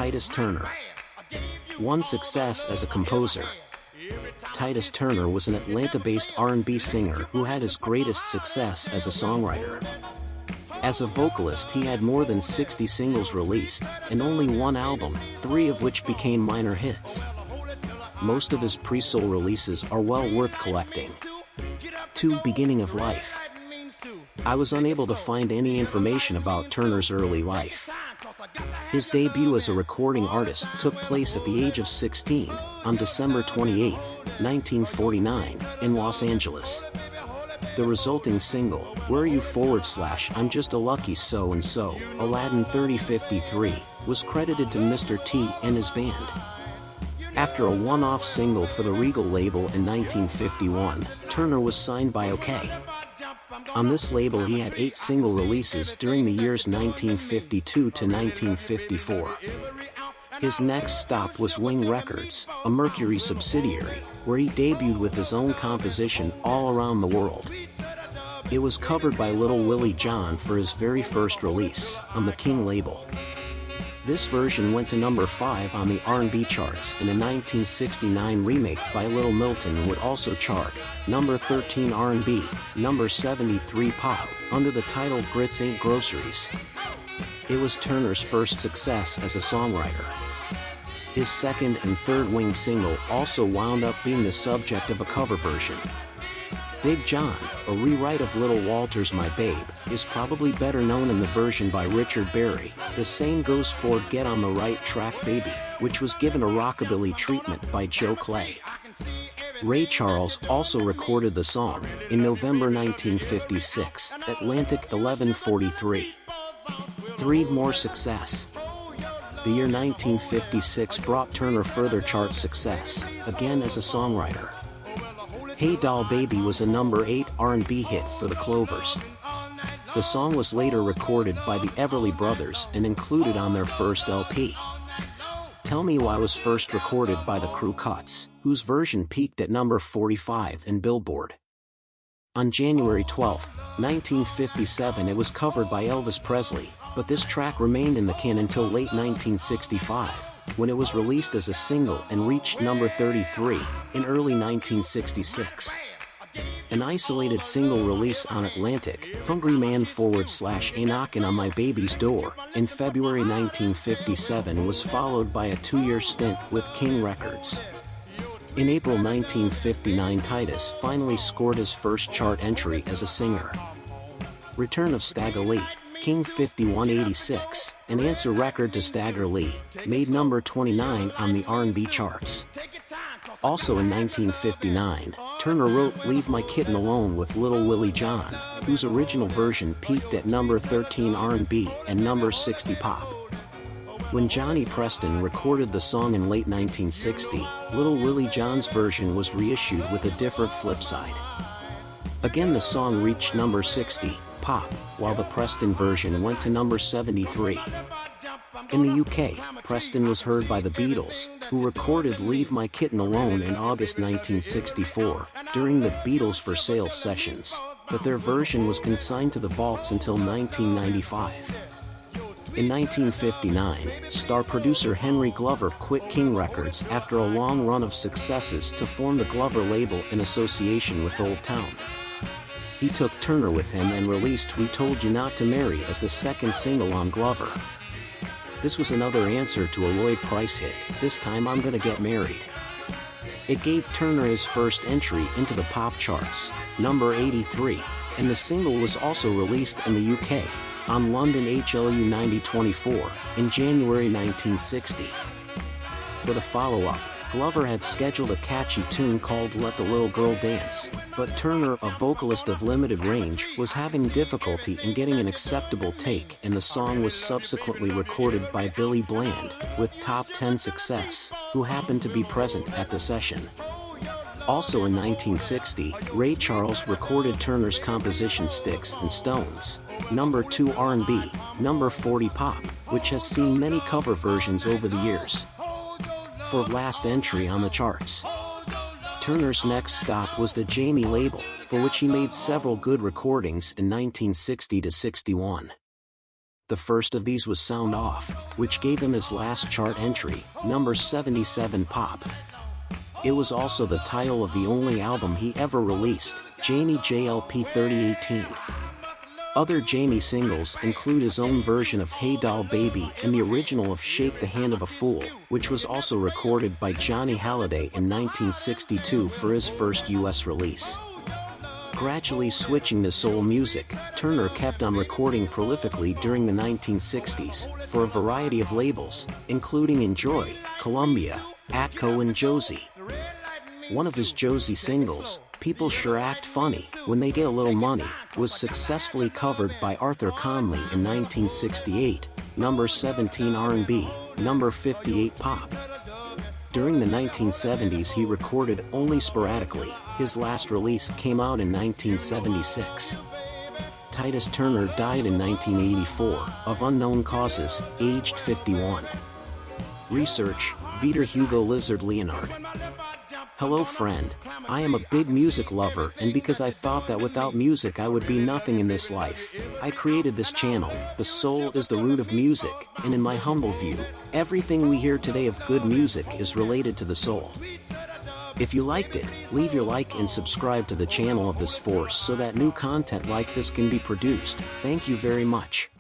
Titus Turner. One success as a composer. Titus Turner was an Atlanta-based R&B singer who had his greatest success as a songwriter. As a vocalist, he had more than 60 singles released, and only one album, 3 of which became minor hits. Most of his pre-soul releases are well worth collecting. 2. Beginning of life. I was unable to find any information about Turner's early life. His debut as a recording artist took place at the age of 16, on December 28, 1949, in Los Angeles. The resulting single, Were You / I'm Just a Lucky So-and-So, Aladdin 3053, was credited to Mr. T and his band. After a one-off single for the Regal label in 1951, Turner was signed by OK. On this label he had 8 single releases during the years 1952 to 1954. His next stop was Wing Records, a Mercury subsidiary, where he debuted with his own composition, All Around the World. It was covered by Little Willie John for his very first release, on the King label. This version went to number 5 on the R&B charts, and a 1969 remake by Little Milton would also chart, number 13 R&B, number 73 pop, under the title Grits Ain't Groceries. It was Turner's first success as a songwriter. His second and third Wing single also wound up being the subject of a cover version. Big John, a rewrite of Little Walter's My Babe, is probably better known in the version by Richard Berry. The same goes for Get on the Right Track Baby, which was given a rockabilly treatment by Joe Clay. Ray Charles also recorded the song, in November 1956, Atlantic 1143. 3. More success. The year 1956 brought Turner further chart success, again as a songwriter. Hey Doll Baby was a number 8 R&B hit for the Clovers. The song was later recorded by the Everly Brothers and included on their first LP. Tell Me Why was first recorded by the Crew Cuts, whose version peaked at number 45 in Billboard. On January 12, 1957 it was covered by Elvis Presley, but this track remained in the can until late 1965, when it was released as a single and reached number 33, in early 1966. An isolated single release on Atlantic, Hungry Man / A Knockin' on My Baby's Door, in February 1957 was followed by a 2-year stint with King Records. In April 1959 Titus finally scored his first chart entry as a singer. Return of Stagger Lee, King 5186, an answer record to Stagger Lee, made number 29 on the R&B charts. Also in 1959, Turner wrote Leave My Kitten Alone with Little Willie John, whose original version peaked at number 13 R&B and number 60 pop. When Johnny Preston recorded the song in late 1960, Little Willie John's version was reissued with a different flip side. Again the song reached number 60, pop, while the Preston version went to number 73. In the UK, Preston was heard by the Beatles, who recorded Leave My Kitten Alone in August 1964, during the Beatles for Sale sessions, but their version was consigned to the vaults until 1995. In 1959, star producer Henry Glover quit King Records after a long run of successes to form the Glover label in association with Old Town. He took Turner with him and released We Told You Not to Marry as the second single on Glover. This was another answer to a Lloyd Price hit, This Time I'm Gonna Get Married. It gave Turner his first entry into the pop charts, number 83, and the single was also released in the UK, on London HLU 9024, in January 1960. For the follow-up, Glover had scheduled a catchy tune called Let the Little Girl Dance, but Turner, a vocalist of limited range, was having difficulty in getting an acceptable take, and the song was subsequently recorded by Billy Bland, with top 10 success, who happened to be present at the session. Also in 1960, Ray Charles recorded Turner's composition Sticks and Stones, number 2 R&B, number 40 pop, which has seen many cover versions over the years. For last entry on the charts. Turner's next stop was the Jamie label, for which he made several good recordings in 1960 to 61. The first of these was Sound Off, which gave him his last chart entry, number 77 pop. It was also the title of the only album he ever released, Jamie JLP 3018. Other Jamie singles include his own version of Hey Doll Baby and the original of Shake the Hand of a Fool, which was also recorded by Johnny Hallyday in 1962 for his first US release. Gradually switching to soul music, Turner kept on recording prolifically during the 1960s, for a variety of labels, including Enjoy, Columbia, Atco and Josie. One of his Josie singles, People Sure Act Funny When They Get a Little Money, was successfully covered by Arthur Conley in 1968, number 17 R&B, number 58 pop. During the 1970s he recorded only sporadically. His last release came out in 1976. Titus Turner died in 1984, of unknown causes, aged 51. Research, Vitor Hugo Lizardi Leonardi. Hello friend, I am a big music lover, and because I thought that without music I would be nothing in this life, I created this channel. The soul is the root of music, and in my humble view, everything we hear today of good music is related to the soul. If you liked it, leave your like and subscribe to the channel of this force so that new content like this can be produced. Thank you very much.